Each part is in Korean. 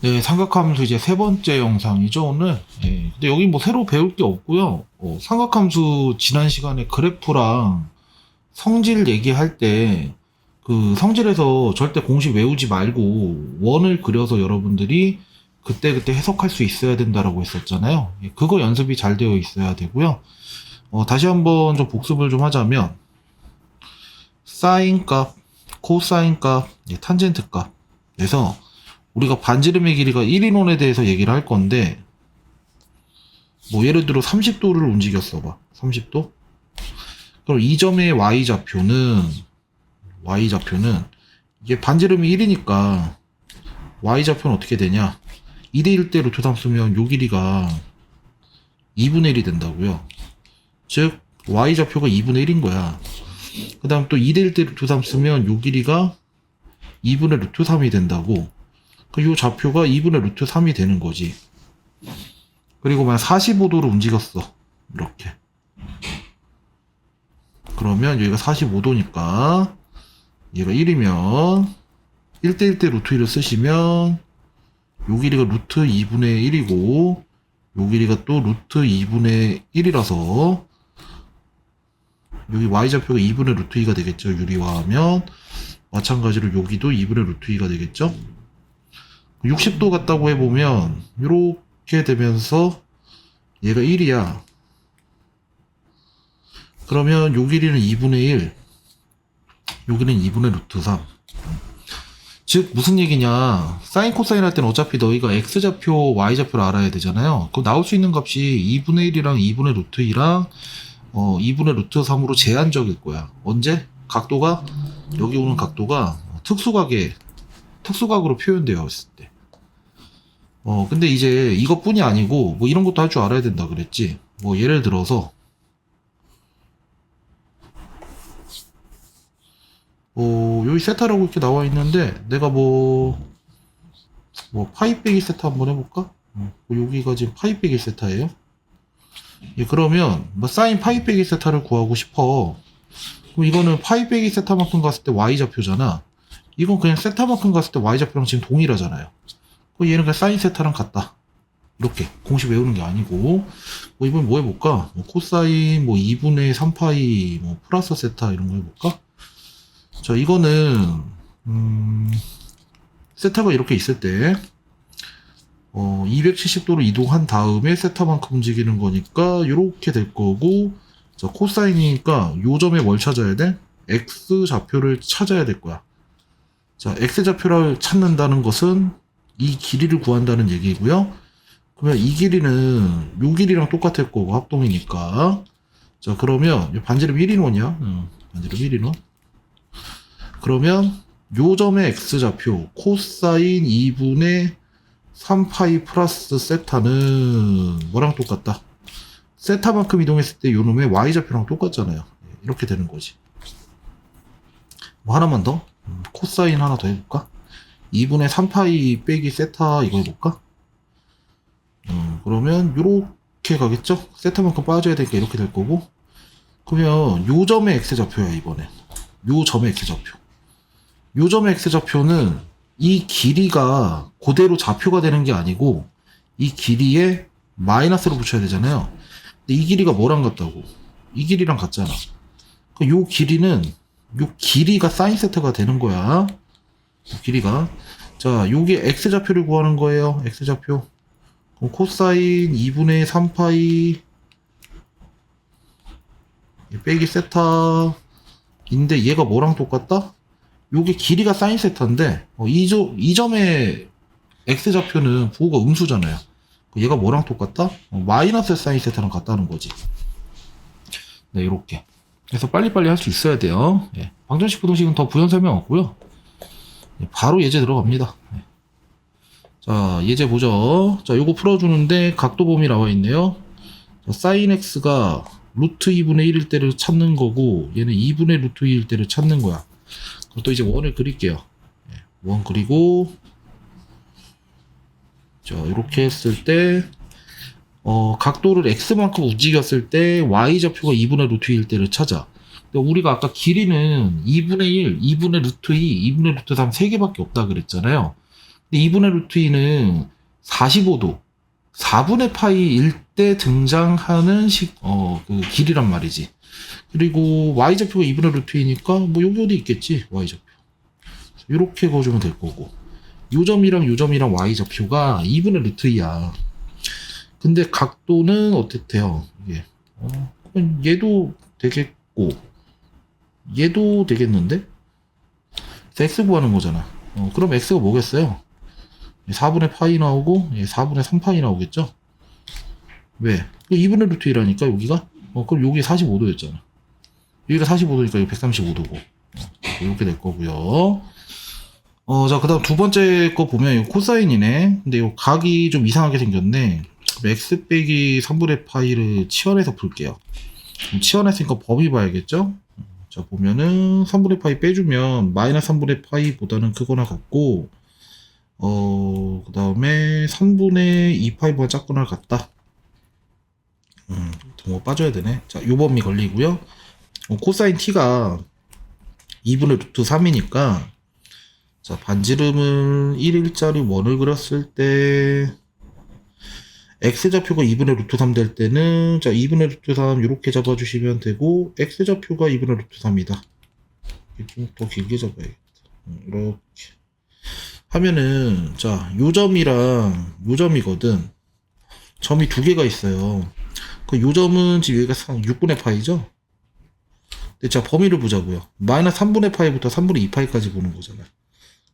네, 삼각함수 이제 세 번째 영상이죠, 오늘. 네, 근데 여기 뭐 새로 배울 게 없고요. 삼각함수 지난 시간에 그래프랑 성질 얘기할 때 그 성질에서 절대 공식 외우지 말고 원을 그려서 여러분들이 그때그때 해석할 수 있어야 된다라고 했었잖아요. 그거 연습이 잘 되어 있어야 되고요. 다시 한번 좀 복습을 좀 하자면 사인 값, 코사인 값, 탄젠트 값. 그래서 우리가 반지름의 길이가 1인원에 대해서 얘기를 할 건데, 뭐 예를 들어 30도를 움직였어 봐. 30도? 그럼 이 점의 y좌표는 이게 반지름이 1이니까 y좌표는 어떻게 되냐? 2대 1대 루트 3 쓰면 요 길이가 2분의 1이 된다고요. 즉 y좌표가 2분의 1인 거야. 그 다음 또 2대 1대 루트 3 쓰면 요 길이가 2분의 루트 3이 된다고. 요 좌표가 2분의 루트 3이 되는 거지. 그리고 만약 45도로 움직였어. 이렇게. 그러면 여기가 45도니까 얘가 1이면 1대1대 루트 1을 쓰시면 요 길이가 루트 2분의 1이고 요 길이가 또 루트 2분의 1이라서 여기 y좌표가 2분의 루트 2가 되겠죠. 유리화하면 마찬가지로 여기도 2분의 루트 2가 되겠죠. 60도 같다고 해보면 이렇게 되면서 얘가 1이야. 그러면 요 길이는 2분의 1, 여기는 2분의 루트 3. 즉 무슨 얘기냐, 사인 코사인 할 때는 어차피 너희가 x좌표 y좌표를 알아야 되잖아요. 그 나올 수 있는 값이 2분의 1이랑 2분의 루트 2랑 2분의 루트 3으로 제한적일 거야. 언제? 각도가, 여기 오는 각도가 특수각으로 표현되어 있을 때. 근데 이제 이것뿐이 아니고 뭐 이런 것도 할 줄 알아야 된다 그랬지. 뭐 예를 들어서 여기 세타라고 이렇게 나와 있는데 내가 뭐 파이 빼기 세타 한번 해볼까? 여기가 지금 파이 빼기 세타예요. 예, 그러면 뭐 사인 파이 빼기 세타를 구하고 싶어. 그럼 이거는 파이 빼기 세타만큼 갔을 때 y좌표잖아. 이건 그냥 세타만큼 갔을 때 y좌표랑 지금 동일하잖아요. 그럼 얘는 그냥 사인 세타랑 같다. 이렇게 공식 외우는 게 아니고, 뭐 이번 뭐 해볼까? 뭐 코사인 뭐 2분의 3파이 뭐 플러스 세타 이런 거 해볼까? 자, 이거는 세타가 이렇게 있을 때 270도로 이동한 다음에 세타만큼 움직이는 거니까 이렇게 될 거고, 자, 코사인이니까 요 점에 뭘 찾아야 돼? x 좌표를 찾아야 될 거야. 자, x 좌표를 찾는다는 것은 이 길이를 구한다는 얘기고요. 그러면 이 길이는 요 길이랑 똑같을 거고 합동이니까. 자, 그러면 반지름 1인원이야. 반지름 1인원. 그러면 요 점의 x좌표 코사인 2분의 3파이 플러스 세타는 뭐랑 똑같다? 세타만큼 이동했을 때 요 놈의 y좌표랑 똑같잖아요. 이렇게 되는 거지. 뭐 하나만 더? 코사인 하나 더 해볼까? 2분의 3파이 빼기 세타 이거 해볼까? 그러면 요렇게 가겠죠? 세타만큼 빠져야 되니까 이렇게 될 거고. 그러면 요 점의 x좌표야 이번에. 요 점의 x좌표. 요 점의 x좌표는 이 길이가 그대로 좌표가 되는 게 아니고 이 길이에 마이너스를 붙여야 되잖아요. 근데 이 길이가 뭐랑 같다고? 이 길이랑 같잖아. 요 길이는 요 길이가 사인 세타가 되는 거야. 요 길이가. 자, 요게 x좌표를 구하는 거예요. x좌표. 그럼 코사인 2분의 3파이 빼기 세타인데 얘가 뭐랑 똑같다? 요게 길이가 사인 세타인데 이 점의 x좌표는 부호가 음수잖아요. 얘가 뭐랑 똑같다? 마이너스 사인 세타랑 같다는 거지. 네, 이렇게. 그래서 빨리빨리 할 수 있어야 돼요. 예. 방정식 부등식은 더 부연 설명 없고요. 예, 바로 예제 들어갑니다. 예. 자, 예제 보죠. 자, 요거 풀어주는데 각도 범위 나와 있네요. 자, 사인 x가 루트 2분의 1일 때를 찾는 거고 얘는 2분의 루트 2일 때를 찾는 거야. 그럼 또 이제 원을 그릴게요. 예, 원 그리고 자, 이렇게 했을 때 각도를 x만큼 움직였을 때 y좌표가 2분의 루트 2일 때를 찾아. 근데 우리가 아까 길이는 2분의 1, 2분의 루트 2, 2분의 루트 3 3개밖에 없다 그랬잖아요. 근데 2분의 루트 2는 45도 4분의 파이일 때 등장하는 그 길이란 말이지. 그리고 y좌표가 2분의 루트 2니까 뭐 여기 어디 있겠지, y좌표. 이렇게 그어주면 될 거고, 요 점이랑 y좌표가 2분의 루트 2야. 근데 각도는 어떻대요? 이게 그럼 얘도 되겠고 얘도 되겠는데? x 구하는 거잖아. 그럼 x가 뭐겠어요? 4분의 파이 나오고 4분의 3파이 나오겠죠? 왜? 2분의 루트 1라니까 여기가? 그럼 여기 45도였잖아. 여기가 45도니까 여기 135도고. 이렇게 될 거고요. 자, 그 다음 두 번째 거 보면 이거 코사인이네. 근데 이 각이 좀 이상하게 생겼네. x 빼기 3분의 파이를 치환해서 풀게요. 치환했으니까 범위 봐야겠죠? 자, 보면은 3분의 파이 빼주면 마이너스 3분의 파이보다는 크거나 같고, 그 다음에 3분의 2파이보다 작거나 같다. 뭐 빠져야 되네. 자, 요 범위 걸리고요. 코사인 t가 2분의 루트 3이니까, 자, 반지름은 1일짜리 원을 그렸을 때, x좌표가 2분의 루트 3 될 때는, 자, 2분의 루트 3 이렇게 잡아주시면 되고, x좌표가 2분의 루트 3이다. 좀 더 길게 잡아야겠다. 이렇게. 하면은, 자, 요 점이랑 요 점이거든. 점이 두 개가 있어요. 그 요 점은 지금 여기가 6분의 파이죠? 근데 자, 범위를 보자고요. 마이너스 3분의 파이부터 3분의 2파이까지 보는 거잖아.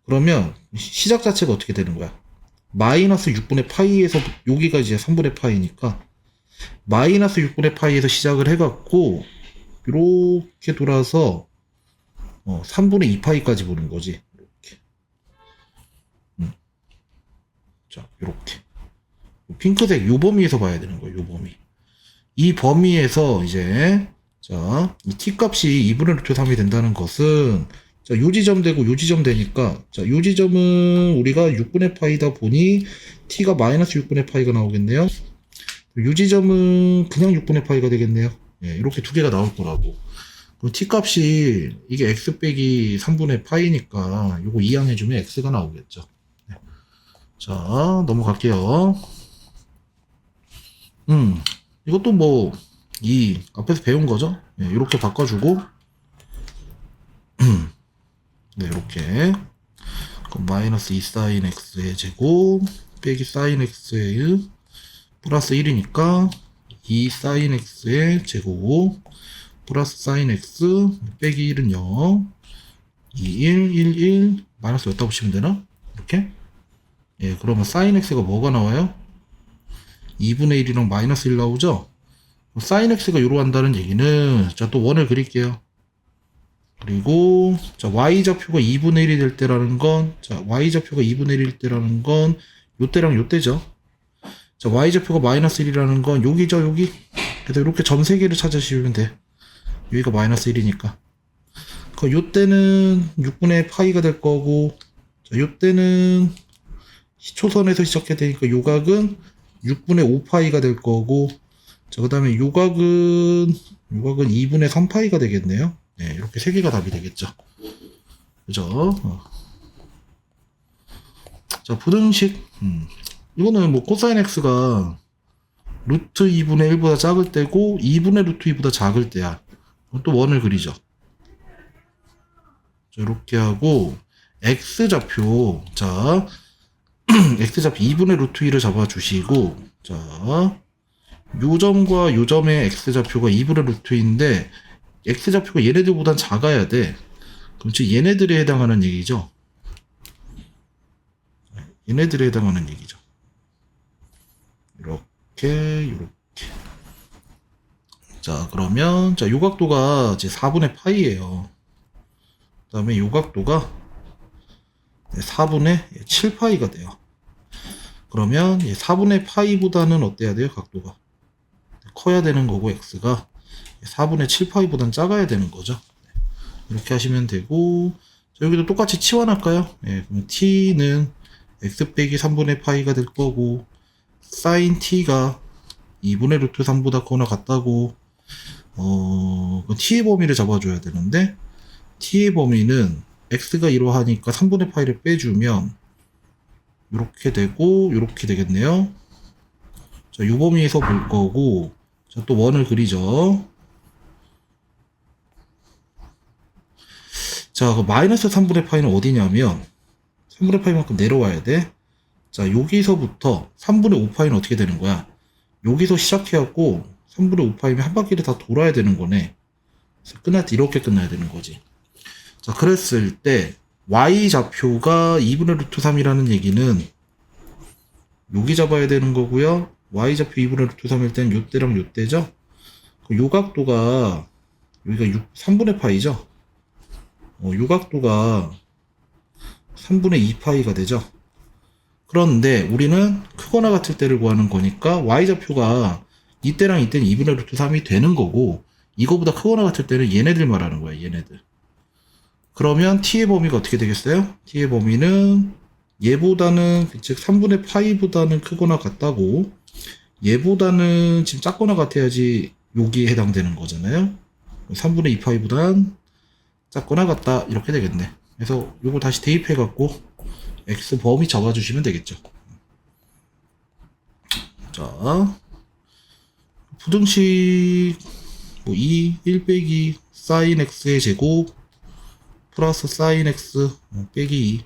그러면 시작 자체가 어떻게 되는 거야? 마이너스 6분의 파이에서 여기가 이제 3분의 파이니까 마이너스 6분의 파이에서 시작을 해갖고 이렇게 돌아서 3분의 2파이까지 보는 거지. 이렇게. 자, 이렇게. 핑크색 요 범위에서 봐야 되는 거예요. 요 범위. 이 범위에서 이제 자, 이 t 값이 2분의 루트 3이 된다는 것은 자, 요 지점 되고 요 지점 되니까 자, 요 지점은 우리가 6분의 파이다 보니 t가 마이너스 6분의 파이가 나오겠네요. 요 지점은 그냥 6분의 파이가 되겠네요. 예, 이렇게 두 개가 나올 거라고. 그럼 t 값이 이게 x 빼기 3분의 파이니까 요거 이항해주면 x가 나오겠죠. 네. 자, 넘어갈게요. 이것도 뭐 이 앞에서 배운 거죠. 예, 이렇게 바꿔주고 네, 이렇게 그럼 마이너스 2 사인 x의 제곱 빼기 사인 x의 플러스 1이니까 2 사인 x의 제곱 플러스 사인 x 빼기 1은 0 2 1 1 1 마이너스 여기다 붙이면 되나? 이렇게 예, 그러면 사인 x가 뭐가 나와요? 2분의 1이랑 마이너스 1 나오죠? 사인 x가 요로 한다는 얘기는 자, 또 원을 그릴게요. 그리고 자, y좌표가 2분의 1이 될 때라는 건 자, y좌표가 2분의 1일 때라는 건 요때랑 요때죠. 자, y좌표가 마이너스 1이라는 건 여기죠, 여기. 그래서 이렇게 점 3개를 찾으시면 돼. 여기가 마이너스 1이니까. 그 요때는 6분의 파이가 될 거고 자, 요때는 초선에서 시작해야 되니까 요각은 6분의 5파이가 될 거고 자, 그 다음에 요각은 2분의 3파이가 되겠네요. 네, 이렇게 세 개가 답이 되겠죠. 그죠? 자, 부등식. 이거는 뭐 코사인 x가 루트 2분의 1보다 작을 때고 2분의 루트 2보다 작을 때야. 또 원을 그리죠. 자, 이렇게 하고 x좌표. 자, x좌표 2분의 루트 2를 잡아주시고 자, 요 점과 요 점의 x좌표가 2분의 루트 2인데 x좌표가 얘네들보단 작아야 돼. 그럼 즉 얘네들에 해당하는 얘기죠. 얘네들에 해당하는 얘기죠. 이렇게. 자, 그러면 자, 요 각도가 이제 4분의 파이예요. 그다음에 요 각도가 4분의 7파이가 돼요. 그러면 4분의 파이보다는 어때야 돼요? 각도가 커야 되는 거고 x가 4분의 7파이보단 작아야 되는 거죠. 이렇게 하시면 되고 자, 여기도 똑같이 치환할까요? 네, 그럼 t는 x 빼기 3분의 파이가 될 거고 사인 t가 2분의 루트 3보다 크거나 같다고 t의 범위를 잡아줘야 되는데 t의 범위는 x가 이러하니까 3분의 파이를 빼주면 요렇게 되고 요렇게 되겠네요. 자, 요 범위에서 볼 거고, 자, 또 원을 그리죠. 자, 그 마이너스 3분의 파이는 어디냐면 3분의 파이만큼 내려와야 돼. 자, 여기서부터 3분의 5파이는 어떻게 되는 거야? 여기서 시작해갖고 3분의 5파이면 한 바퀴를 다 돌아야 되는 거네. 그래서 끝날 때 이렇게 끝나야 되는 거지. 자, 그랬을 때 y좌표가 2분의 루트 3이라는 얘기는 여기 잡아야 되는 거고요. y좌표 2분의 루트 3일 때는 요때랑 요때죠. 요 각도가 여기가 3분의 파이죠. 요 각도가 3분의 2파이가 되죠. 그런데 우리는 크거나 같을 때를 구하는 거니까 y좌표가 이때랑 이때는 2분의 루트 3이 되는 거고, 이거보다 크거나 같을 때는 얘네들 말하는 거야, 얘네들. 그러면 t의 범위가 어떻게 되겠어요? t의 범위는 얘보다는, 즉 3분의 파이보다는 크거나 같다고, 얘보다는 지금 작거나 같아야지 여기에 해당되는 거잖아요. 3분의 2파이보단 작거나 같다, 이렇게 되겠네. 그래서 요걸 다시 대입해 갖고 x 범위 잡아주시면 되겠죠. 자, 부등식 뭐 1 빼기 sin x의 제곱 플러스 sin x 빼기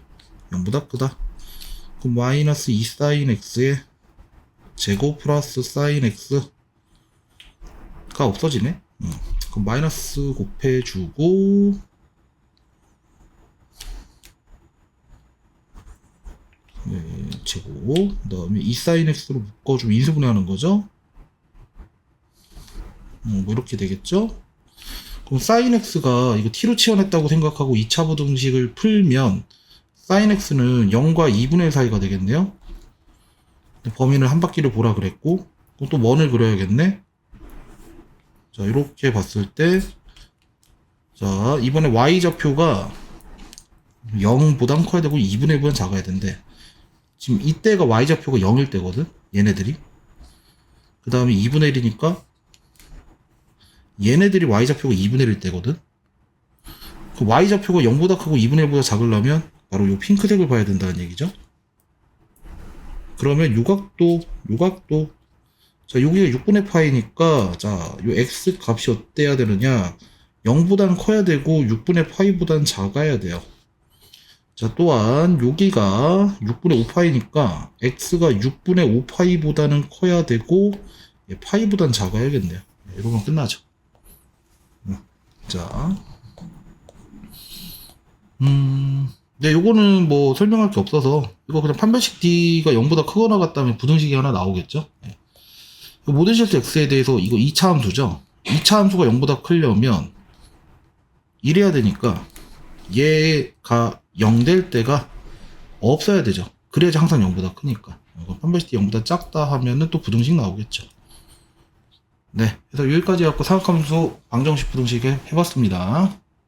2 0보다 크다. 그럼 마이너스 2 sin x의 제곱 플러스 sin x가 없어지네. 그럼 마이너스 곱해주고, 네, 제곱, 그 다음에 2 sin x로 묶어주면 인수분해하는 거죠. 뭐 이렇게 되겠죠. 그럼 sin x가 이거 t로 치환했다고 생각하고 2차 부등식을 풀면 sin x는 0과 2분의 1 사이가 되겠네요. 범위는 한 바퀴를 보라 그랬고, 또 원을 그려야겠네. 자, 이렇게 봤을 때, 자, 이번에 y좌표가 0보단 커야 되고 2분의 1보단 작아야 된대. 지금 이때가 y좌표가 0일 때거든, 얘네들이. 그 다음에 2분의 1이니까 얘네들이 y좌표가 2분의 1일 때거든. 그 y좌표가 0보다 크고 2분의 1보다 작으려면 바로 요 핑크색을 봐야 된다는 얘기죠. 그러면 요각도 자, 여기가 6분의 파이니까, 자, 요 x 값이 어때야 되느냐? 0보단 커야 되고 6분의 파이보단 작아야 돼요. 자, 또한 여기가 6분의 5파이니까 x가 6분의 5파이보다는 커야 되고 파이보단 작아야겠네요. 이러면 끝나죠. 자, 네, 요거는 뭐 설명할 게 없어서 이거 그냥 판별식 d가 0보다 크거나 같다면 부등식이 하나 나오겠죠. 네. 모든 실수 x에 대해서 이거 2차 함수죠. 2차 함수가 0보다 크려면 이래야 되니까 얘가 0 될 때가 없어야 되죠. 그래야지 항상 0보다 크니까. 판별식 d 0보다 작다 하면은 또 부등식 나오겠죠. 네, 그래서 여기까지 갖고 사각함수 방정식 부등식 해봤습니다.